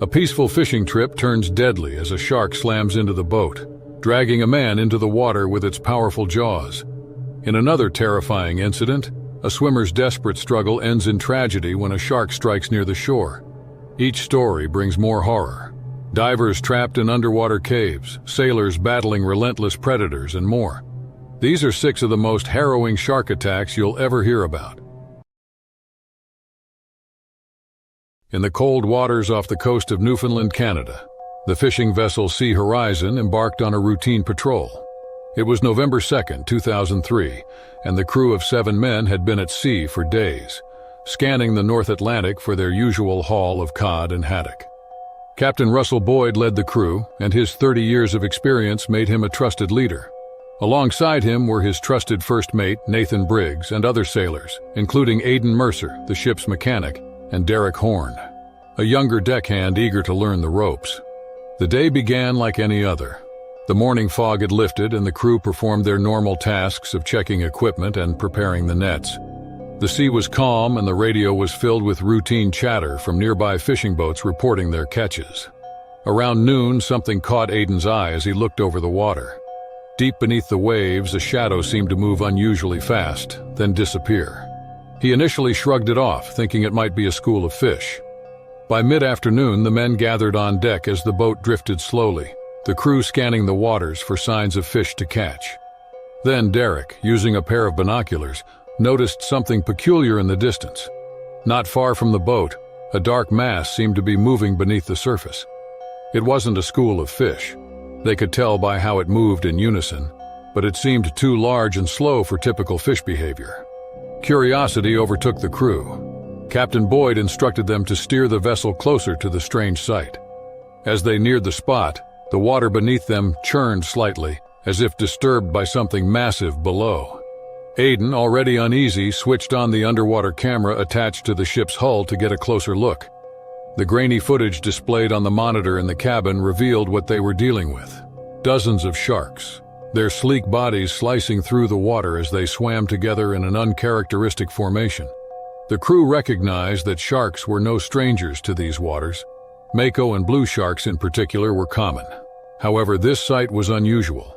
A peaceful fishing trip turns deadly as a shark slams into the boat, dragging a man into the water with its powerful jaws. In another terrifying incident, a swimmer's desperate struggle ends in tragedy when a shark strikes near the shore. Each story brings more horror. Divers trapped in underwater caves, sailors battling relentless predators, and more. These are 6 of the most harrowing shark attacks you'll ever hear about. In the cold waters off the coast of Newfoundland, Canada, the fishing vessel Sea Horizon embarked on a routine patrol. It was November 2, 2003, and the crew of 7 men had been at sea for days, scanning the North Atlantic for their usual haul of cod and haddock. Captain Russell Boyd led the crew, and his 30 years of experience made him a trusted leader. Alongside him were his trusted first mate, Nathan Briggs, and other sailors, including Aidan Mercer, the ship's mechanic, and Derek Horn, a younger deckhand eager to learn the ropes. The day began like any other. The morning fog had lifted and the crew performed their normal tasks of checking equipment and preparing the nets. The sea was calm and the radio was filled with routine chatter from nearby fishing boats reporting their catches. Around noon, something caught Aidan's eye as he looked over the water. Deep beneath the waves, a shadow seemed to move unusually fast, then disappear. He initially shrugged it off, thinking it might be a school of fish. By mid-afternoon, the men gathered on deck as the boat drifted slowly, the crew scanning the waters for signs of fish to catch. Then Derek, using a pair of binoculars, noticed something peculiar in the distance. Not far from the boat, a dark mass seemed to be moving beneath the surface. It wasn't a school of fish. They could tell by how it moved in unison, but it seemed too large and slow for typical fish behavior. Curiosity overtook the crew. Captain Boyd instructed them to steer the vessel closer to the strange sight. As they neared the spot, the water beneath them churned slightly, as if disturbed by something massive below. Aidan, already uneasy, switched on the underwater camera attached to the ship's hull to get a closer look. The grainy footage displayed on the monitor in the cabin revealed what they were dealing with. Dozens of sharks, their sleek bodies slicing through the water as they swam together in an uncharacteristic formation. The crew recognized that sharks were no strangers to these waters. Mako and blue sharks in particular were common. However, this sight was unusual.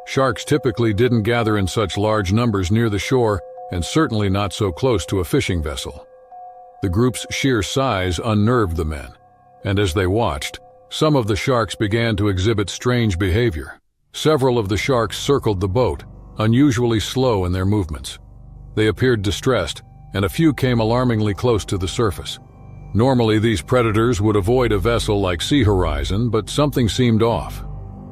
Sharks typically didn't gather in such large numbers near the shore, and certainly not so close to a fishing vessel. The group's sheer size unnerved the men, and as they watched, some of the sharks began to exhibit strange behavior. Several of the sharks circled the boat, unusually slow in their movements. They appeared distressed, and a few came alarmingly close to the surface. Normally, these predators would avoid a vessel like Sea Horizon, but something seemed off.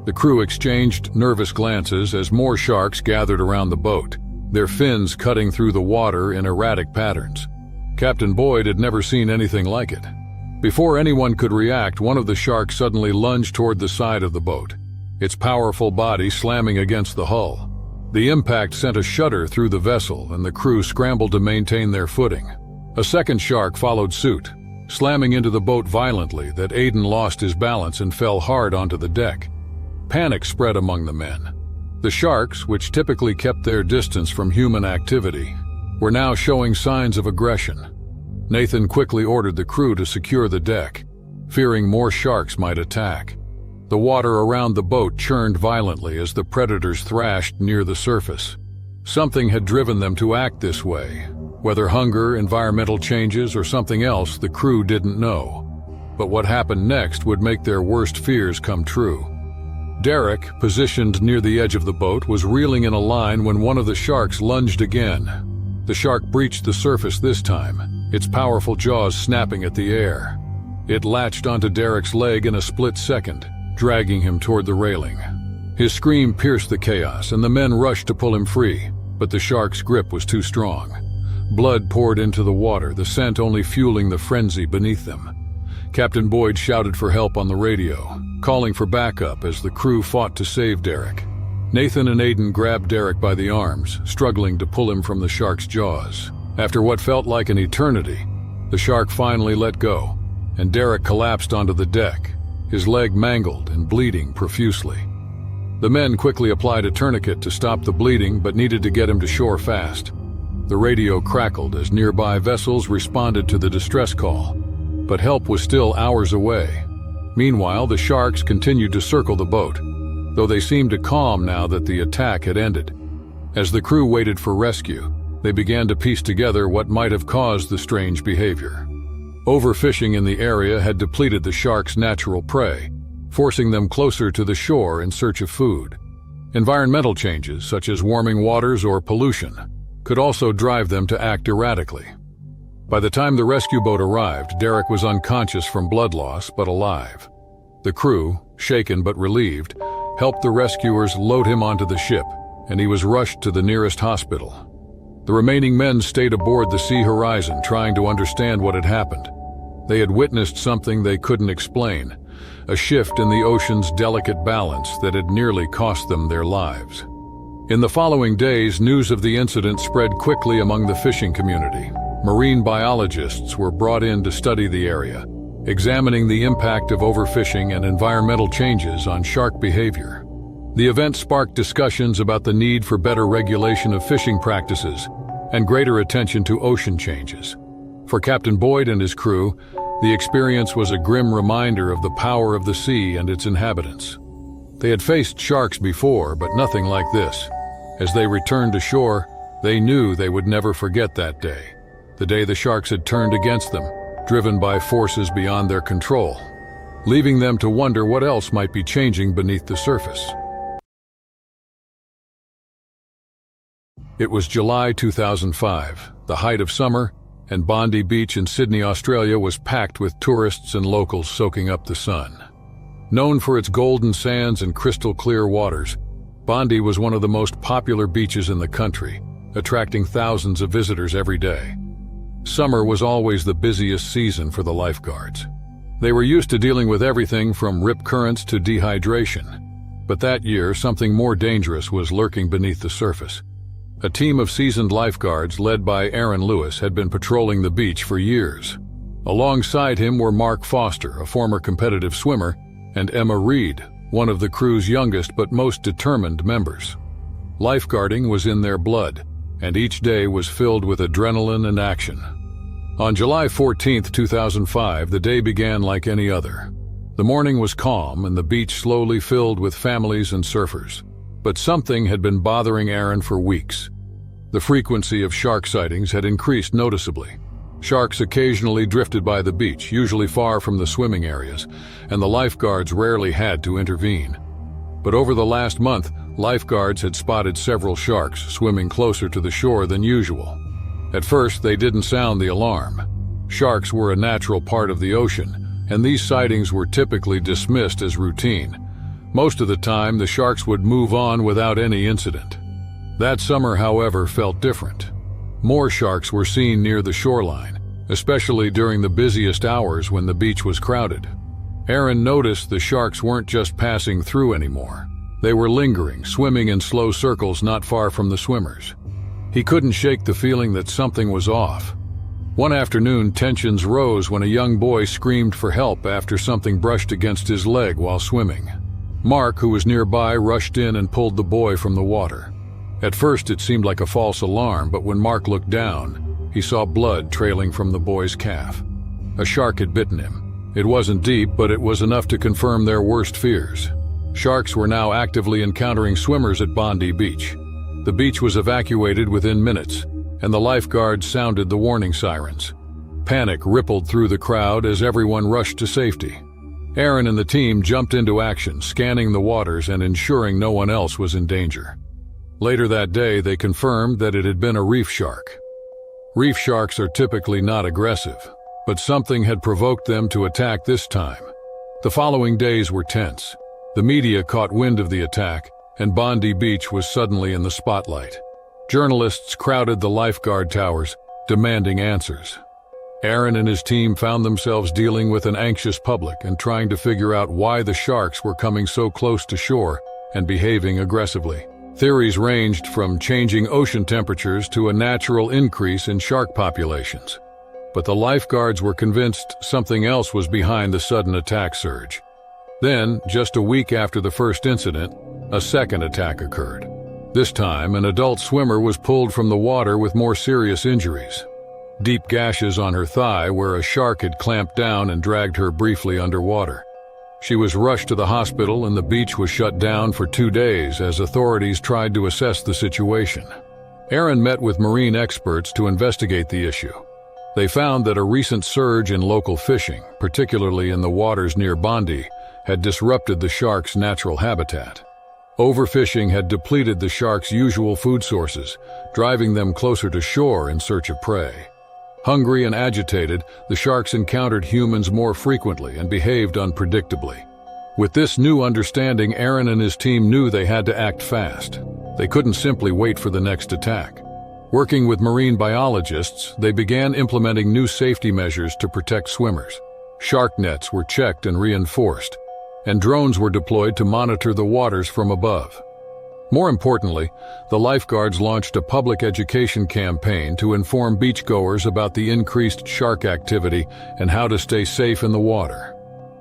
The crew exchanged nervous glances as more sharks gathered around the boat, their fins cutting through the water in erratic patterns. Captain Boyd had never seen anything like it. Before anyone could react, one of the sharks suddenly lunged toward the side of the boat, its powerful body slamming against the hull. The impact sent a shudder through the vessel, and the crew scrambled to maintain their footing. A second shark followed suit, slamming into the boat violently that Aidan lost his balance and fell hard onto the deck. Panic spread among the men. The sharks, which typically kept their distance from human activity, were now showing signs of aggression. Nathan quickly ordered the crew to secure the deck, fearing more sharks might attack. The water around the boat churned violently as the predators thrashed near the surface. Something had driven them to act this way. Whether hunger, environmental changes, or something else, the crew didn't know. But what happened next would make their worst fears come true. Derek, positioned near the edge of the boat, was reeling in a line when one of the sharks lunged again. The shark breached the surface this time, its powerful jaws snapping at the air. It latched onto Derek's leg in a split second, dragging him toward the railing. His scream pierced the chaos, and the men rushed to pull him free, but the shark's grip was too strong. Blood poured into the water, the scent only fueling the frenzy beneath them. Captain Boyd shouted for help on the radio, calling for backup as the crew fought to save Derek. Nathan and Aidan grabbed Derek by the arms, struggling to pull him from the shark's jaws. After what felt like an eternity, the shark finally let go, and Derek collapsed onto the deck, his leg mangled and bleeding profusely. The men quickly applied a tourniquet to stop the bleeding, but needed to get him to shore fast. The radio crackled as nearby vessels responded to the distress call, but help was still hours away. Meanwhile, the sharks continued to circle the boat, though they seemed to calm now that the attack had ended. As the crew waited for rescue, they began to piece together what might have caused the strange behavior. Overfishing in the area had depleted the sharks' natural prey, forcing them closer to the shore in search of food. Environmental changes, such as warming waters or pollution, could also drive them to act erratically. By the time the rescue boat arrived, Derek was unconscious from blood loss but alive. The crew, shaken but relieved, helped the rescuers load him onto the ship, and he was rushed to the nearest hospital. The remaining men stayed aboard the Sea Horizon, trying to understand what had happened. They had witnessed something they couldn't explain, a shift in the ocean's delicate balance that had nearly cost them their lives. In the following days, news of the incident spread quickly among the fishing community. Marine biologists were brought in to study the area, examining the impact of overfishing and environmental changes on shark behavior. The event sparked discussions about the need for better regulation of fishing practices and greater attention to ocean changes. For Captain Boyd and his crew, the experience was a grim reminder of the power of the sea and its inhabitants. They had faced sharks before, but nothing like this. As they returned to shore, they knew they would never forget that day, the day the sharks had turned against them, driven by forces beyond their control, leaving them to wonder what else might be changing beneath the surface. It was July 2005, the height of summer, and Bondi Beach in Sydney, Australia was packed with tourists and locals soaking up the sun. Known for its golden sands and crystal-clear waters, Bondi was one of the most popular beaches in the country, attracting thousands of visitors every day. Summer was always the busiest season for the lifeguards. They were used to dealing with everything from rip currents to dehydration. But that year, something more dangerous was lurking beneath the surface. A team of seasoned lifeguards led by Aaron Lewis had been patrolling the beach for years. Alongside him were Mark Foster, a former competitive swimmer, and Emma Reed, one of the crew's youngest but most determined members. Lifeguarding was in their blood, and each day was filled with adrenaline and action. On July 14, 2005, the day began like any other. The morning was calm and the beach slowly filled with families and surfers. But something had been bothering Aaron for weeks. The frequency of shark sightings had increased noticeably. Sharks occasionally drifted by the beach, usually far from the swimming areas, and the lifeguards rarely had to intervene. But over the last month, lifeguards had spotted several sharks swimming closer to the shore than usual. At first, they didn't sound the alarm. Sharks were a natural part of the ocean, and these sightings were typically dismissed as routine. Most of the time, the sharks would move on without any incident. That summer, however, felt different. More sharks were seen near the shoreline, especially during the busiest hours when the beach was crowded. Aaron noticed the sharks weren't just passing through anymore. They were lingering, swimming in slow circles not far from the swimmers. He couldn't shake the feeling that something was off. One afternoon, tensions rose when a young boy screamed for help after something brushed against his leg while swimming. Mark, who was nearby, rushed in and pulled the boy from the water. At first, it seemed like a false alarm, but when Mark looked down, he saw blood trailing from the boy's calf. A shark had bitten him. It wasn't deep, but it was enough to confirm their worst fears. Sharks were now actively encountering swimmers at Bondi Beach. The beach was evacuated within minutes, and the lifeguards sounded the warning sirens. Panic rippled through the crowd as everyone rushed to safety. Aaron and the team jumped into action, scanning the waters and ensuring no one else was in danger. Later that day, they confirmed that it had been a reef shark. Reef sharks are typically not aggressive, but something had provoked them to attack this time. The following days were tense. The media caught wind of the attack, and Bondi Beach was suddenly in the spotlight. Journalists crowded the lifeguard towers, demanding answers. Aaron and his team found themselves dealing with an anxious public and trying to figure out why the sharks were coming so close to shore and behaving aggressively. Theories ranged from changing ocean temperatures to a natural increase in shark populations. But the lifeguards were convinced something else was behind the sudden attack surge. Then, just a week after the first incident, a second attack occurred. This time, an adult swimmer was pulled from the water with more serious injuries. Deep gashes on her thigh where a shark had clamped down and dragged her briefly underwater. She was rushed to the hospital and the beach was shut down for 2 days as authorities tried to assess the situation. Aaron met with marine experts to investigate the issue. They found that a recent surge in local fishing, particularly in the waters near Bondi, had disrupted the sharks' natural habitat. Overfishing had depleted the sharks' usual food sources, driving them closer to shore in search of prey. Hungry and agitated, the sharks encountered humans more frequently and behaved unpredictably. With this new understanding, Aaron and his team knew they had to act fast. They couldn't simply wait for the next attack. Working with marine biologists, they began implementing new safety measures to protect swimmers. Shark nets were checked and reinforced, and drones were deployed to monitor the waters from above. More importantly, the lifeguards launched a public education campaign to inform beachgoers about the increased shark activity and how to stay safe in the water.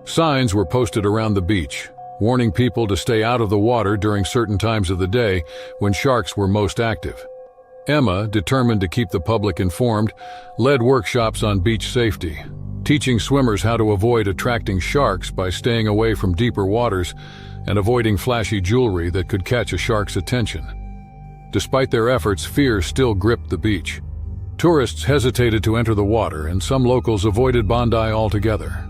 Signs were posted around the beach, warning people to stay out of the water during certain times of the day when sharks were most active. Emma, determined to keep the public informed, led workshops on beach safety, teaching swimmers how to avoid attracting sharks by staying away from deeper waters and avoiding flashy jewelry that could catch a shark's attention. Despite their efforts, fear still gripped the beach. Tourists hesitated to enter the water, and some locals avoided Bondi altogether.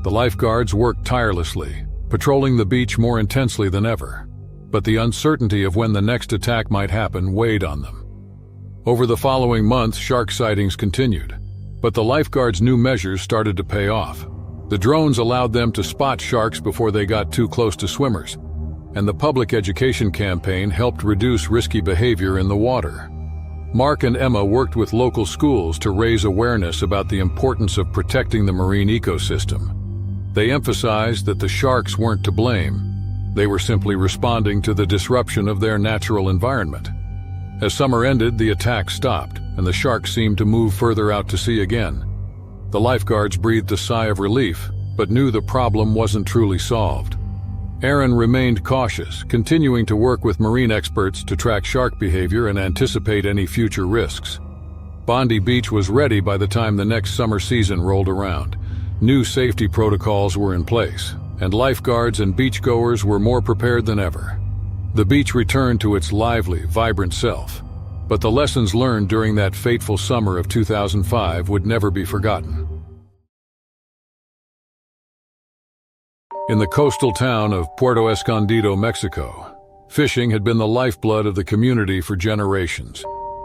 The lifeguards worked tirelessly, patrolling the beach more intensely than ever, but the uncertainty of when the next attack might happen weighed on them. Over the following months, shark sightings continued, but the lifeguards' new measures started to pay off. The drones allowed them to spot sharks before they got too close to swimmers, and the public education campaign helped reduce risky behavior in the water. Mark and Emma worked with local schools to raise awareness about the importance of protecting the marine ecosystem. They emphasized that the sharks weren't to blame. They were simply responding to the disruption of their natural environment. As summer ended, the attack stopped, and the sharks seemed to move further out to sea again. The lifeguards breathed a sigh of relief, but knew the problem wasn't truly solved. Aaron remained cautious, continuing to work with marine experts to track shark behavior and anticipate any future risks. Bondi Beach was ready by the time the next summer season rolled around. New safety protocols were in place, and lifeguards and beachgoers were more prepared than ever. The beach returned to its lively, vibrant self, but the lessons learned during that fateful summer of 2005 would never be forgotten. In the coastal town of Puerto Escondido, Mexico, fishing had been the lifeblood of the community for generations.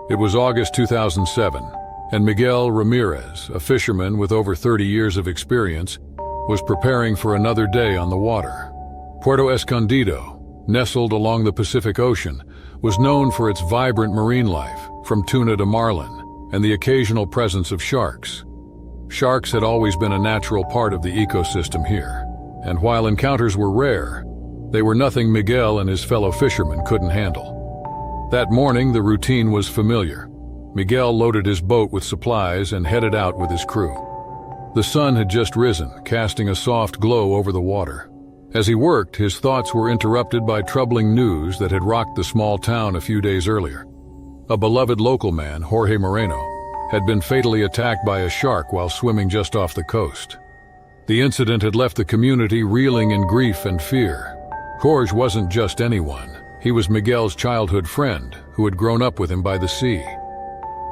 It was August 2007, and Miguel Ramirez, a fisherman with over 30 years of experience, was preparing for another day on the water. Puerto Escondido, nestled along the Pacific Ocean, was known for its vibrant marine life, from tuna to marlin, and the occasional presence of sharks. Sharks had always been a natural part of the ecosystem here, and while encounters were rare, they were nothing Miguel and his fellow fishermen couldn't handle. That morning, the routine was familiar. Miguel loaded his boat with supplies and headed out with his crew. The sun had just risen, casting a soft glow over the water. As he worked, his thoughts were interrupted by troubling news that had rocked the small town a few days earlier. A beloved local man, Jorge Moreno, had been fatally attacked by a shark while swimming just off the coast. The incident had left the community reeling in grief and fear. Jorge wasn't just anyone. He was Miguel's childhood friend, who had grown up with him by the sea.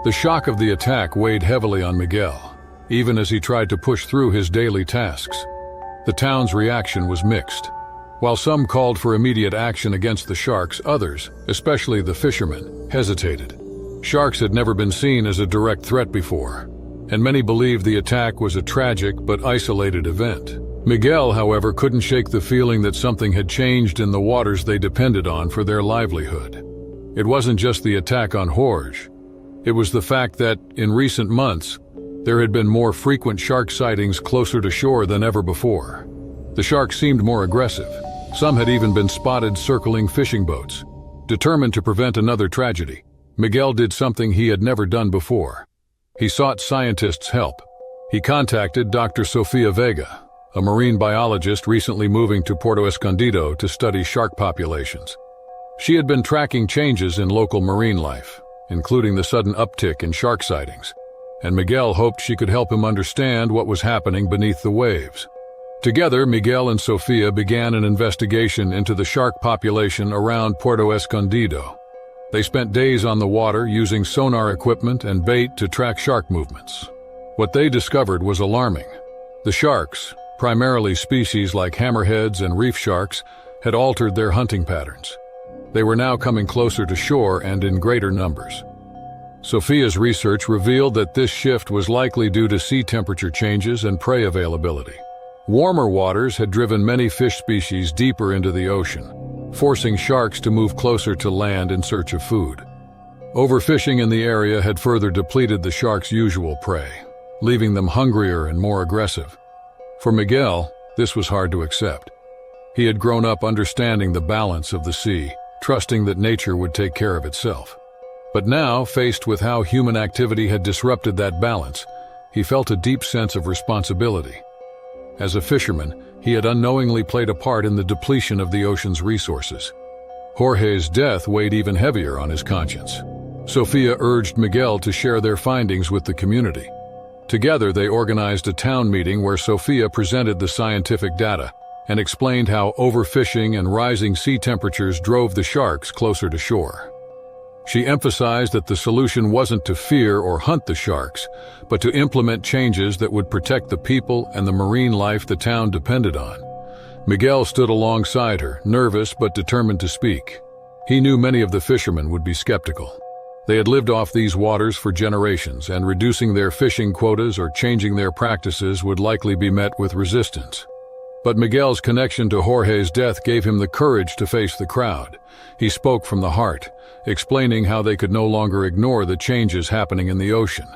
The shock of the attack weighed heavily on Miguel, even as he tried to push through his daily tasks. The town's reaction was mixed. While some called for immediate action against the sharks, others, especially the fishermen, hesitated. Sharks had never been seen as a direct threat before, and many believed the attack was a tragic but isolated event. Miguel, however, couldn't shake the feeling that something had changed in the waters they depended on for their livelihood. It wasn't just the attack on Jorge. It was the fact that, in recent months, there had been more frequent shark sightings closer to shore than ever before. The sharks seemed more aggressive. Some had even been spotted circling fishing boats. Determined to prevent another tragedy, Miguel did something he had never done before. He sought scientists' help. He contacted Dr. Sofia Vega, a marine biologist recently moving to Puerto Escondido to study shark populations. She had been tracking changes in local marine life, including the sudden uptick in shark sightings, and Miguel hoped she could help him understand what was happening beneath the waves. Together, Miguel and Sofia began an investigation into the shark population around Puerto Escondido. They spent days on the water using sonar equipment and bait to track shark movements. What they discovered was alarming. The sharks, primarily species like hammerheads and reef sharks, had altered their hunting patterns. They were now coming closer to shore and in greater numbers. Sofia's research revealed that this shift was likely due to sea temperature changes and prey availability. Warmer waters had driven many fish species deeper into the ocean, forcing sharks to move closer to land in search of food. Overfishing in the area had further depleted the sharks' usual prey, leaving them hungrier and more aggressive. For Miguel, this was hard to accept. He had grown up understanding the balance of the sea, trusting that nature would take care of itself. But now, faced with how human activity had disrupted that balance, he felt a deep sense of responsibility. As a fisherman, he had unknowingly played a part in the depletion of the ocean's resources. Jorge's death weighed even heavier on his conscience. Sofia urged Miguel to share their findings with the community. Together, they organized a town meeting where Sofia presented the scientific data and explained how overfishing and rising sea temperatures drove the sharks closer to shore. She emphasized that the solution wasn't to fear or hunt the sharks, but to implement changes that would protect the people and the marine life the town depended on. Miguel stood alongside her, nervous but determined to speak. He knew many of the fishermen would be skeptical. They had lived off these waters for generations, and reducing their fishing quotas or changing their practices would likely be met with resistance. But Miguel's connection to Jorge's death gave him the courage to face the crowd. He spoke from the heart, explaining how they could no longer ignore the changes happening in the ocean.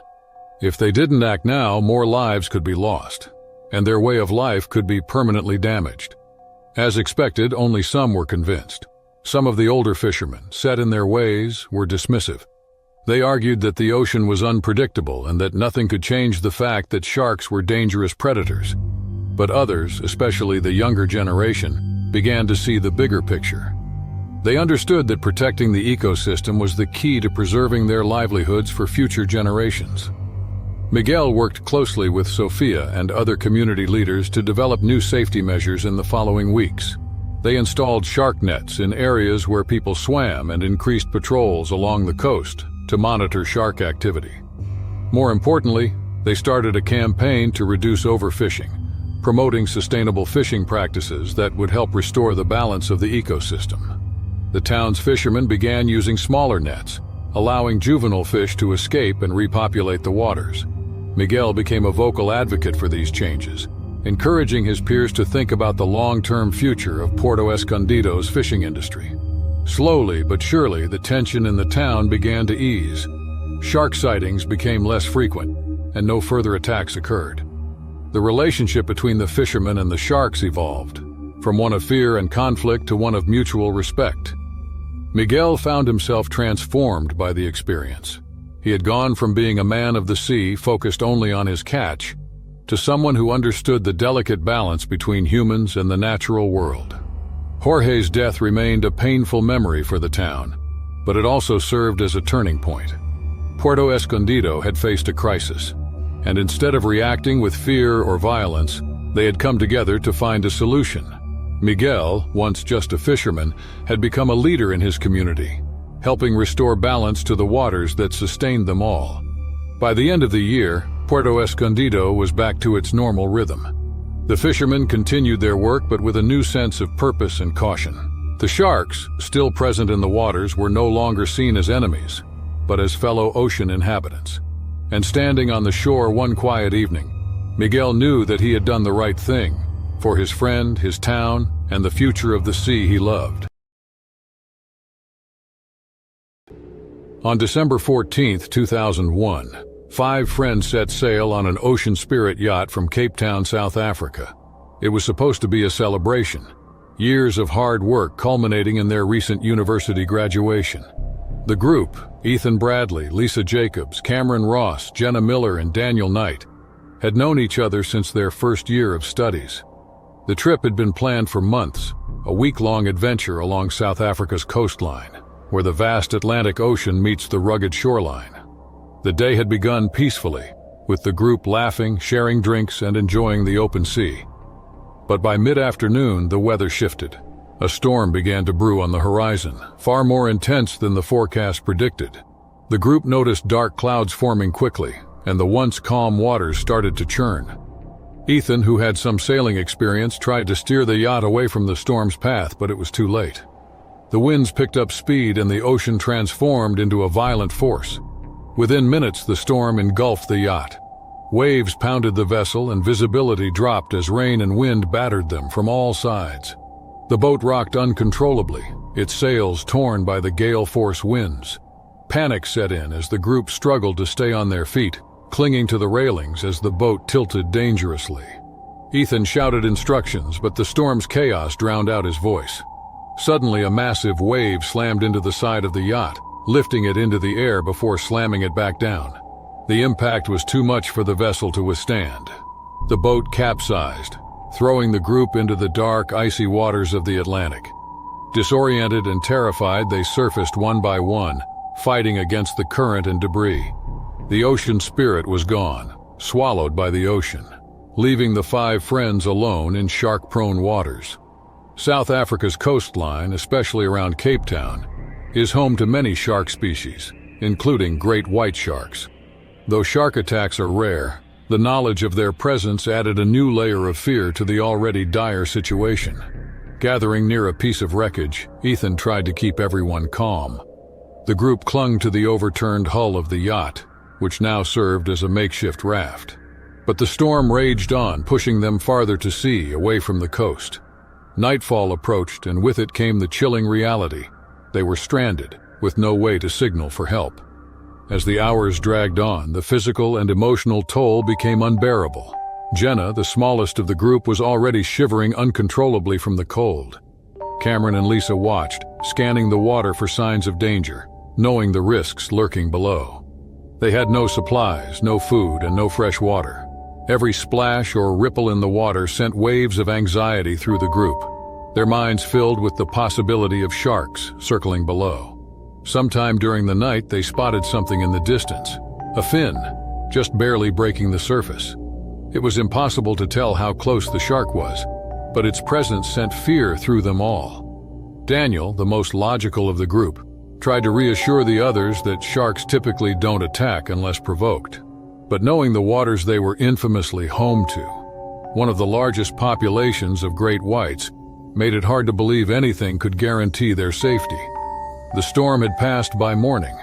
If they didn't act now, more lives could be lost, and their way of life could be permanently damaged. As expected, only some were convinced. Some of the older fishermen, set in their ways, were dismissive. They argued that the ocean was unpredictable and that nothing could change the fact that sharks were dangerous predators. But others, especially the younger generation, began to see the bigger picture. They understood that protecting the ecosystem was the key to preserving their livelihoods for future generations. Miguel worked closely with Sofia and other community leaders to develop new safety measures in the following weeks. They installed shark nets in areas where people swam and increased patrols along the coast to monitor shark activity. More importantly, they started a campaign to reduce overfishing, promoting sustainable fishing practices that would help restore the balance of the ecosystem. The town's fishermen began using smaller nets, allowing juvenile fish to escape and repopulate the waters. Miguel became a vocal advocate for these changes, encouraging his peers to think about the long-term future of Puerto Escondido's fishing industry. Slowly but surely, the tension in the town began to ease. Shark sightings became less frequent, and no further attacks occurred. The relationship between the fishermen and the sharks evolved, from one of fear and conflict to one of mutual respect. Miguel found himself transformed by the experience. He had gone from being a man of the sea focused only on his catch, to someone who understood the delicate balance between humans and the natural world. Jorge's death remained a painful memory for the town, but it also served as a turning point. Puerto Escondido had faced a crisis, and instead of reacting with fear or violence, they had come together to find a solution. Miguel, once just a fisherman, had become a leader in his community, helping restore balance to the waters that sustained them all. By the end of the year, Puerto Escondido was back to its normal rhythm. The fishermen continued their work, but with a new sense of purpose and caution. The sharks, still present in the waters, were no longer seen as enemies, but as fellow ocean inhabitants. And standing on the shore one quiet evening, Miguel knew that he had done the right thing for his friend, his town, and the future of the sea he loved. On December 14, 2001, 5 friends set sail on an Ocean Spirit yacht from Cape Town, South Africa. It was supposed to be a celebration, years of hard work culminating in their recent university graduation. The group, Ethan Bradley, Lisa Jacobs, Cameron Ross, Jenna Miller, and Daniel Knight, had known each other since their first year of studies. The trip had been planned for months, a week-long adventure along South Africa's coastline, where the vast Atlantic Ocean meets the rugged shoreline. The day had begun peacefully, with the group laughing, sharing drinks, and enjoying the open sea. But by mid-afternoon, the weather shifted. A storm began to brew on the horizon, far more intense than the forecast predicted. The group noticed dark clouds forming quickly, and the once calm waters started to churn. Ethan, who had some sailing experience, tried to steer the yacht away from the storm's path, but it was too late. The winds picked up speed and the ocean transformed into a violent force. Within minutes, the storm engulfed the yacht. Waves pounded the vessel and visibility dropped as rain and wind battered them from all sides. The boat rocked uncontrollably, its sails torn by the gale-force winds. Panic set in as the group struggled to stay on their feet, clinging to the railings as the boat tilted dangerously. Ethan shouted instructions, but the storm's chaos drowned out his voice. Suddenly, a massive wave slammed into the side of the yacht, lifting it into the air before slamming it back down. The impact was too much for the vessel to withstand. The boat capsized, throwing the group into the dark, icy waters of the Atlantic. Disoriented and terrified, they surfaced one by one, fighting against the current and debris. The ocean spirit was gone, swallowed by the ocean, leaving the 5 friends alone in shark-prone waters. South Africa's coastline, especially around Cape Town, is home to many shark species, including great white sharks. Though shark attacks are rare, the knowledge of their presence added a new layer of fear to the already dire situation. Gathering near a piece of wreckage, Ethan tried to keep everyone calm. The group clung to the overturned hull of the yacht, which now served as a makeshift raft. But the storm raged on, pushing them farther to sea, away from the coast. Nightfall approached, and with it came the chilling reality. They were stranded, with no way to signal for help. As the hours dragged on, the physical and emotional toll became unbearable. Jenna, the smallest of the group, was already shivering uncontrollably from the cold. Cameron and Lisa watched, scanning the water for signs of danger, knowing the risks lurking below. They had no supplies, no food, and no fresh water. Every splash or ripple in the water sent waves of anxiety through the group, their minds filled with the possibility of sharks circling below. Sometime during the night, they spotted something in the distance, a fin, just barely breaking the surface. It was impossible to tell how close the shark was, but its presence sent fear through them all. Daniel, the most logical of the group, tried to reassure the others that sharks typically don't attack unless provoked. But knowing the waters they were infamously home to, one of the largest populations of great whites, made it hard to believe anything could guarantee their safety. The storm had passed by morning,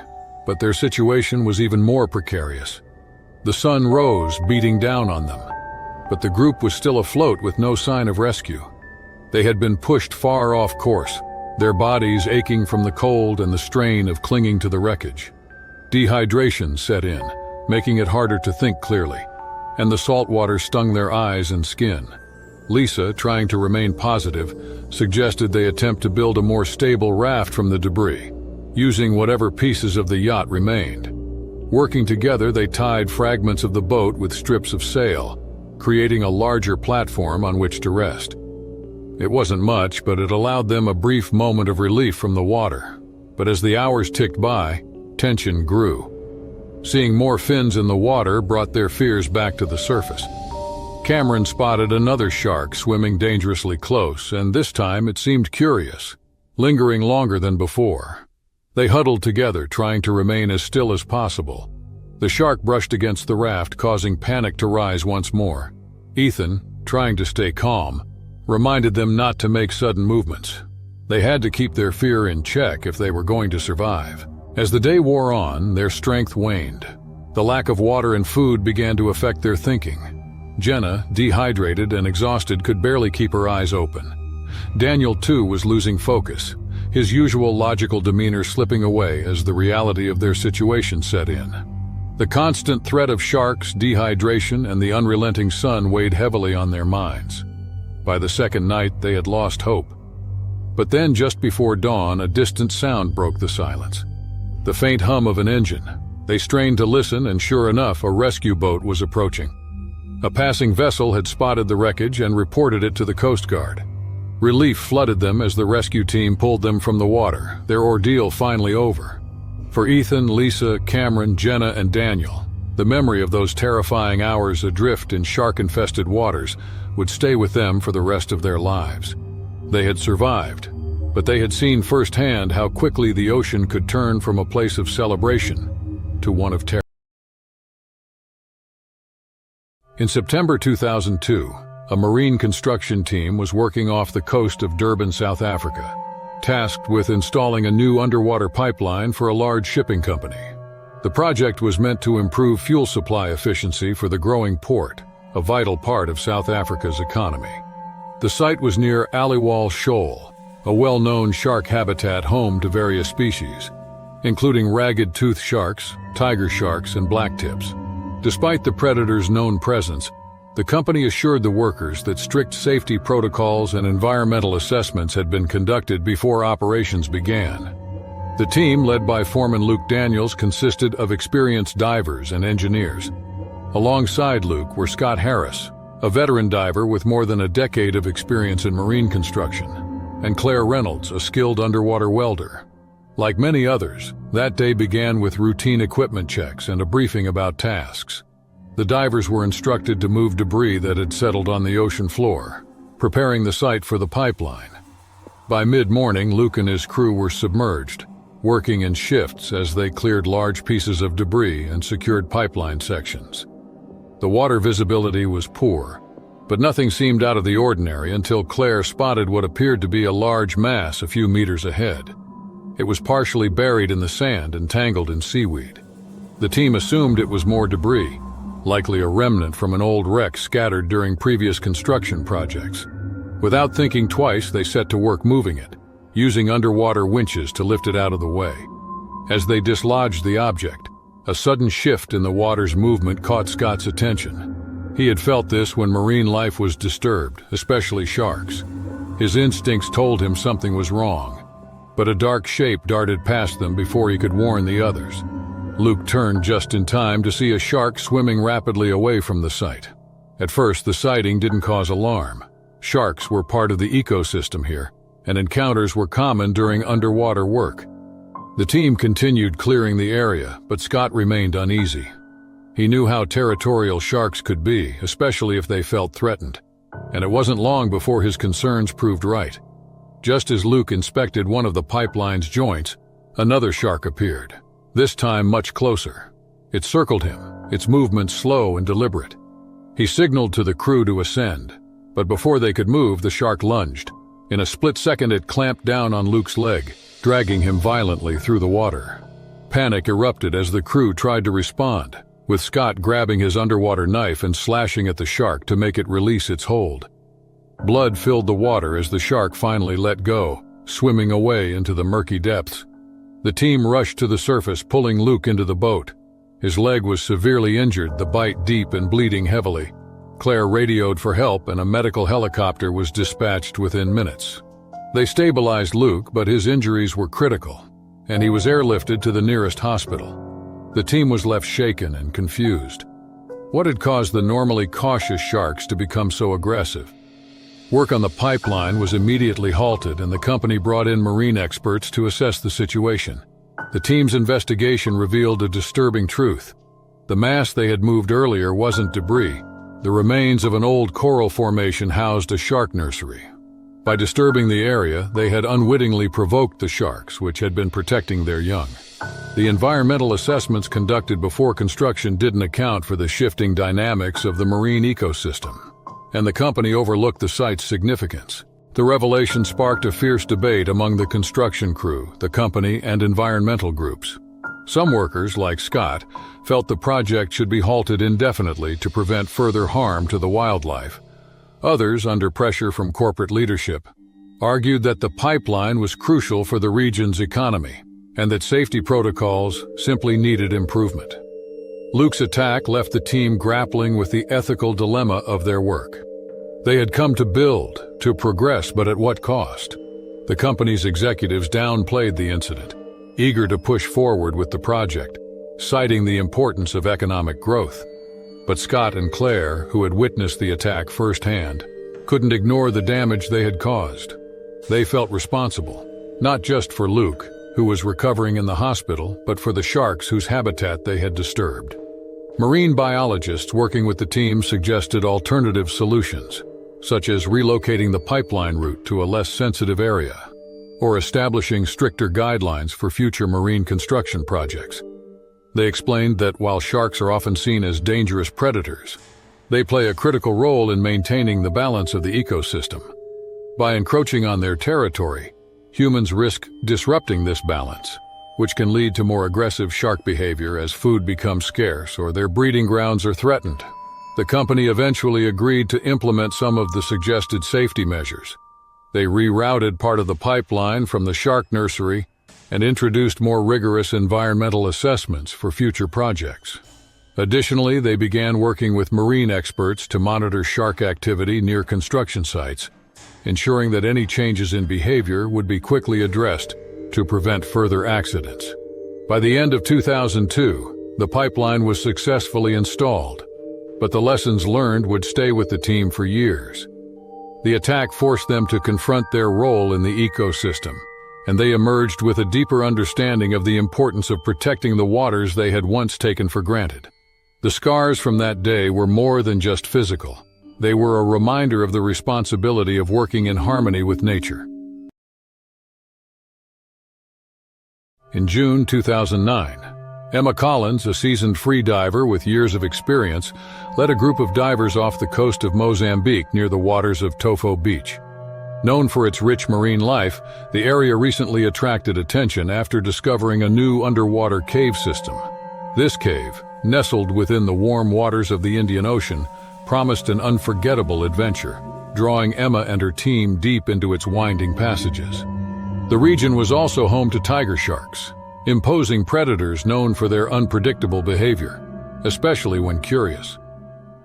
but their situation was even more precarious. The sun rose, beating down on them, but the group was still afloat with no sign of rescue. They had been pushed far off course, their bodies aching from the cold and the strain of clinging to the wreckage. Dehydration set in, making it harder to think clearly, and the salt water stung their eyes and skin. Lisa, trying to remain positive, suggested they attempt to build a more stable raft from the debris, using whatever pieces of the yacht remained. Working together, they tied fragments of the boat with strips of sail, creating a larger platform on which to rest. It wasn't much, but it allowed them a brief moment of relief from the water. But as the hours ticked by, tension grew. Seeing more fins in the water brought their fears back to the surface. Cameron spotted another shark swimming dangerously close, and this time it seemed curious, lingering longer than before. They huddled together, trying to remain as still as possible. The shark brushed against the raft, causing panic to rise once more. Ethan, trying to stay calm, reminded them not to make sudden movements. They had to keep their fear in check if they were going to survive. As the day wore on, their strength waned. The lack of water and food began to affect their thinking. Jenna, dehydrated and exhausted, could barely keep her eyes open. Daniel, too, was losing focus, his usual logical demeanor slipping away as the reality of their situation set in. The constant threat of sharks, dehydration, and the unrelenting sun weighed heavily on their minds. By the second night, they had lost hope. But then, just before dawn, a distant sound broke the silence. The faint hum of an engine. They strained to listen, and sure enough, a rescue boat was approaching. A passing vessel had spotted the wreckage and reported it to the Coast Guard. Relief flooded them as the rescue team pulled them from the water, their ordeal finally over. For Ethan, Lisa, Cameron, Jenna, and Daniel, the memory of those terrifying hours adrift in shark-infested waters would stay with them for the rest of their lives. They had survived, but they had seen firsthand how quickly the ocean could turn from a place of celebration to one of terror. In September 2002, a marine construction team was working off the coast of Durban, South Africa, tasked with installing a new underwater pipeline for a large shipping company. The project was meant to improve fuel supply efficiency for the growing port, a vital part of South Africa's economy. The site was near Aliwal Shoal, a well-known shark habitat home to various species, including ragged-toothed sharks, tiger sharks, and blacktips. Despite the predator's known presence, the company assured the workers that strict safety protocols and environmental assessments had been conducted before operations began. The team, led by Foreman Luke Daniels, consisted of experienced divers and engineers. Alongside Luke were Scott Harris, a veteran diver with more than a decade of experience in marine construction, and Claire Reynolds, a skilled underwater welder. Like many others, that day began with routine equipment checks and a briefing about tasks. The divers were instructed to move debris that had settled on the ocean floor, preparing the site for the pipeline. By mid-morning, Luke and his crew were submerged, working in shifts as they cleared large pieces of debris and secured pipeline sections. The water visibility was poor, but nothing seemed out of the ordinary until Claire spotted what appeared to be a large mass a few meters ahead. It was partially buried in the sand and tangled in seaweed. The team assumed it was more debris, likely a remnant from an old wreck scattered during previous construction projects. Without thinking twice, they set to work moving it, using underwater winches to lift it out of the way. As they dislodged the object, a sudden shift in the water's movement caught Scott's attention. He had felt this when marine life was disturbed, especially sharks. His instincts told him something was wrong, but a dark shape darted past them before he could warn the others. Luke turned just in time to see a shark swimming rapidly away from the site. At first, the sighting didn't cause alarm. Sharks were part of the ecosystem here, and encounters were common during underwater work. The team continued clearing the area, but Scott remained uneasy. He knew how territorial sharks could be, especially if they felt threatened, and it wasn't long before his concerns proved right. Just as Luke inspected one of the pipeline's joints, another shark appeared, this time much closer. It circled him, its movement slow and deliberate. He signaled to the crew to ascend, but before they could move, the shark lunged. In a split second, it clamped down on Luke's leg, dragging him violently through the water. Panic erupted as the crew tried to respond, with Scott grabbing his underwater knife and slashing at the shark to make it release its hold. Blood filled the water as the shark finally let go, swimming away into the murky depths. The team rushed to the surface, pulling Luke into the boat. His leg was severely injured, the bite deep and bleeding heavily. Claire radioed for help, and a medical helicopter was dispatched within minutes. They stabilized Luke, but his injuries were critical, and he was airlifted to the nearest hospital. The team was left shaken and confused. What had caused the normally cautious sharks to become so aggressive? Work on the pipeline was immediately halted, and the company brought in marine experts to assess the situation. The team's investigation revealed a disturbing truth. The mass they had moved earlier wasn't debris. The remains of an old coral formation housed a shark nursery. By disturbing the area, they had unwittingly provoked the sharks, which had been protecting their young. The environmental assessments conducted before construction didn't account for the shifting dynamics of the marine ecosystem, and the company overlooked the site's significance. The revelation sparked a fierce debate among the construction crew, the company, and environmental groups. Some workers, like Scott, felt the project should be halted indefinitely to prevent further harm to the wildlife. Others, under pressure from corporate leadership, argued that the pipeline was crucial for the region's economy and that safety protocols simply needed improvement. Luke's attack left the team grappling with the ethical dilemma of their work. They had come to build, to progress, but at what cost? The company's executives downplayed the incident, eager to push forward with the project, citing the importance of economic growth. But Scott and Claire, who had witnessed the attack firsthand, couldn't ignore the damage they had caused. They felt responsible, not just for Luke, who was recovering in the hospital, but for the sharks whose habitat they had disturbed. Marine biologists working with the team suggested alternative solutions. such as relocating the pipeline route to a less sensitive area, or establishing stricter guidelines for future marine construction projects. They explained that while sharks are often seen as dangerous predators, they play a critical role in maintaining the balance of the ecosystem. By encroaching on their territory, humans risk disrupting this balance, which can lead to more aggressive shark behavior as food becomes scarce or their breeding grounds are threatened. The company eventually agreed to implement some of the suggested safety measures. They rerouted part of the pipeline from the shark nursery and introduced more rigorous environmental assessments for future projects. Additionally, they began working with marine experts to monitor shark activity near construction sites, ensuring that any changes in behavior would be quickly addressed to prevent further accidents. By the end of 2002, the pipeline was successfully installed, but the lessons learned would stay with the team for years. The attack forced them to confront their role in the ecosystem, and they emerged with a deeper understanding of the importance of protecting the waters they had once taken for granted. The scars from that day were more than just physical. They were a reminder of the responsibility of working in harmony with nature. In June 2009, Emma Collins, a seasoned free diver with years of experience, led a group of divers off the coast of Mozambique near the waters of Tofo Beach. Known for its rich marine life, the area recently attracted attention after discovering a new underwater cave system. This cave, nestled within the warm waters of the Indian Ocean, promised an unforgettable adventure, drawing Emma and her team deep into its winding passages. The region was also home to tiger sharks, imposing predators known for their unpredictable behavior, especially when curious.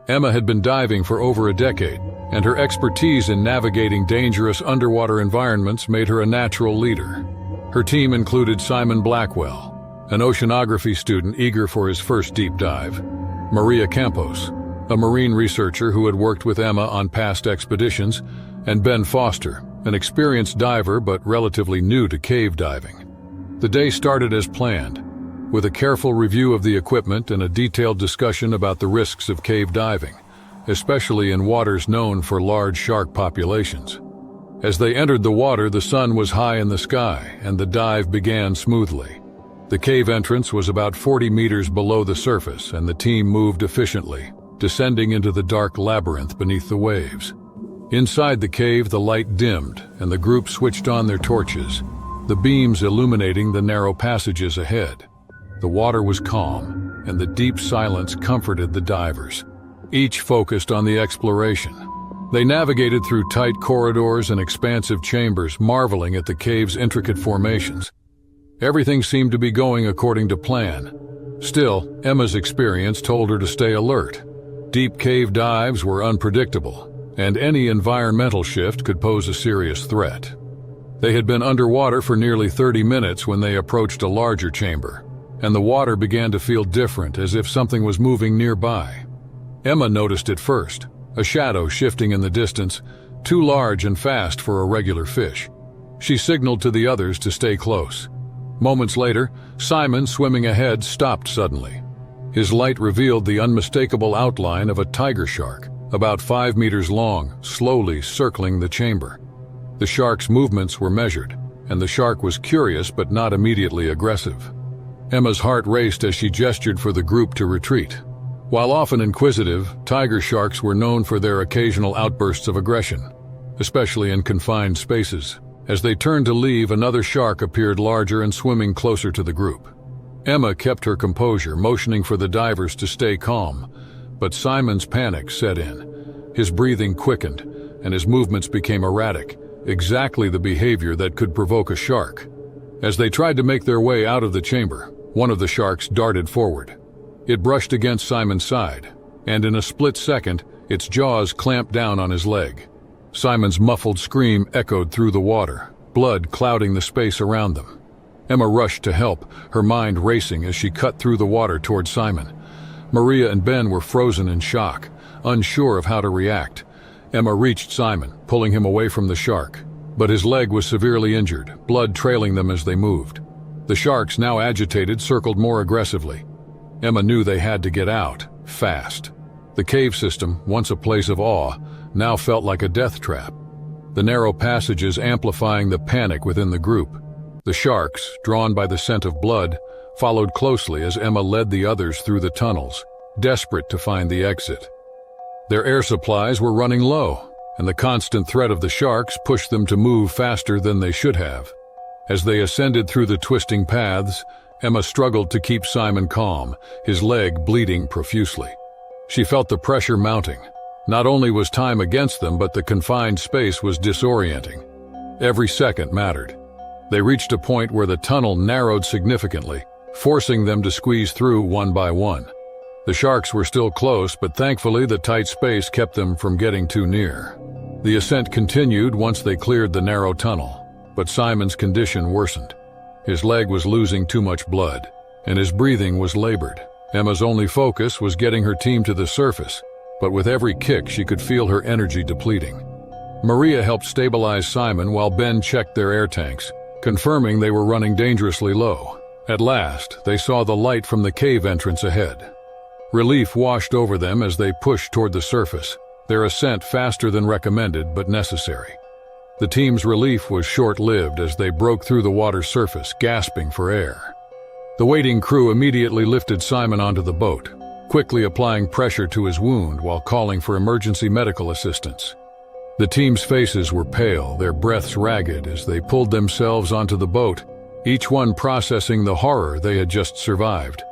Emma had been diving for over a decade, and her expertise in navigating dangerous underwater environments made her a natural leader. Her team included Simon Blackwell, an oceanography student eager for his first deep dive, Maria Campos, a marine researcher who had worked with Emma on past expeditions, and Ben Foster, an experienced diver but relatively new to cave diving. The day started as planned, with a careful review of the equipment and a detailed discussion about the risks of cave diving, especially in waters known for large shark populations. As they entered the water, the sun was high in the sky, and the dive began smoothly. The cave entrance was about 40 meters below the surface, and the team moved efficiently, descending into the dark labyrinth beneath the waves. Inside the cave, the light dimmed, and the group switched on their torches, the beams illuminating the narrow passages ahead. The water was calm, and the deep silence comforted the divers, each focused on the exploration. They navigated through tight corridors and expansive chambers, marveling at the cave's intricate formations. Everything seemed to be going according to plan. Still, Emma's experience told her to stay alert. Deep cave dives were unpredictable, and any environmental shift could pose a serious threat. They had been underwater for nearly 30 minutes when they approached a larger chamber, and the water began to feel different, as if something was moving nearby. Emma noticed it first, a shadow shifting in the distance, too large and fast for a regular fish. She signaled to the others to stay close. Moments later, Simon, swimming ahead, stopped suddenly. His light revealed the unmistakable outline of a tiger shark, about 5 meters long, slowly circling the chamber. The shark's movements were measured, and the shark was curious but not immediately aggressive. Emma's heart raced as she gestured for the group to retreat. While often inquisitive, tiger sharks were known for their occasional outbursts of aggression, especially in confined spaces. As they turned to leave, another shark appeared larger and swimming closer to the group. Emma kept her composure, motioning for the divers to stay calm, but Simon's panic set in. His breathing quickened, and his movements became erratic, exactly the behavior that could provoke a shark. As they tried to make their way out of the chamber, one of the sharks darted forward. It brushed against Simon's side, and in a split second, its jaws clamped down on his leg. Simon's muffled scream echoed through the water, blood clouding the space around them. Emma rushed to help, her mind racing as she cut through the water toward Simon. Maria and Ben were frozen in shock, unsure of how to react. Emma reached Simon, pulling him away from the shark, but his leg was severely injured, blood trailing them as they moved. The sharks, now agitated, circled more aggressively. Emma knew they had to get out, fast. The cave system, once a place of awe, now felt like a death trap, the narrow passages amplifying the panic within the group. The sharks, drawn by the scent of blood, followed closely as Emma led the others through the tunnels, desperate to find the exit. Their air supplies were running low, and the constant threat of the sharks pushed them to move faster than they should have. As they ascended through the twisting paths, Emma struggled to keep Simon calm, his leg bleeding profusely. She felt the pressure mounting. Not only was time against them, but the confined space was disorienting. Every second mattered. They reached a point where the tunnel narrowed significantly, forcing them to squeeze through one by one. The sharks were still close, but thankfully the tight space kept them from getting too near. The ascent continued once they cleared the narrow tunnel, but Simon's condition worsened. His leg was losing too much blood, and his breathing was labored. Emma's only focus was getting her team to the surface, but with every kick she could feel her energy depleting. Maria helped stabilize Simon while Ben checked their air tanks, confirming they were running dangerously low. At last, they saw the light from the cave entrance ahead. Relief washed over them as they pushed toward the surface, their ascent faster than recommended but necessary. The team's relief was short-lived as they broke through the water's surface, gasping for air. The waiting crew immediately lifted Simon onto the boat, quickly applying pressure to his wound while calling for emergency medical assistance. The team's faces were pale, their breaths ragged as they pulled themselves onto the boat, each one processing the horror they had just survived.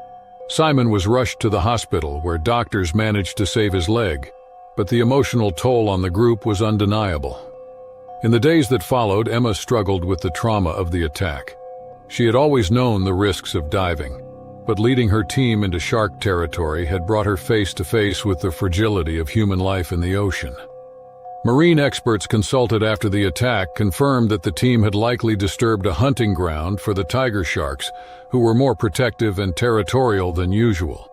Simon was rushed to the hospital where doctors managed to save his leg, but the emotional toll on the group was undeniable. In the days that followed, Emma struggled with the trauma of the attack. She had always known the risks of diving, but leading her team into shark territory had brought her face to face with the fragility of human life in the ocean. Marine experts consulted after the attack confirmed that the team had likely disturbed a hunting ground for the tiger sharks, who were more protective and territorial than usual.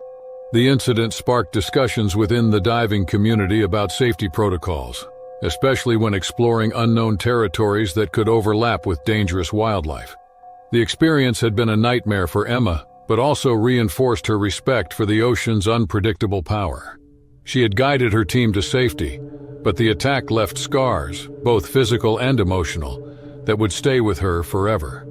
The incident sparked discussions within the diving community about safety protocols, especially when exploring unknown territories that could overlap with dangerous wildlife. The experience had been a nightmare for Emma, but also reinforced her respect for the ocean's unpredictable power. She had guided her team to safety, but the attack left scars, both physical and emotional, that would stay with her forever.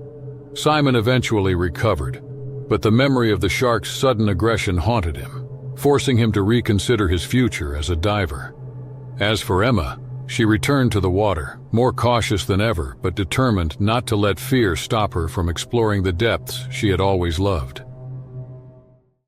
Simon eventually recovered, but the memory of the shark's sudden aggression haunted him, forcing him to reconsider his future as a diver. As for Emma, she returned to the water, more cautious than ever, but determined not to let fear stop her from exploring the depths she had always loved.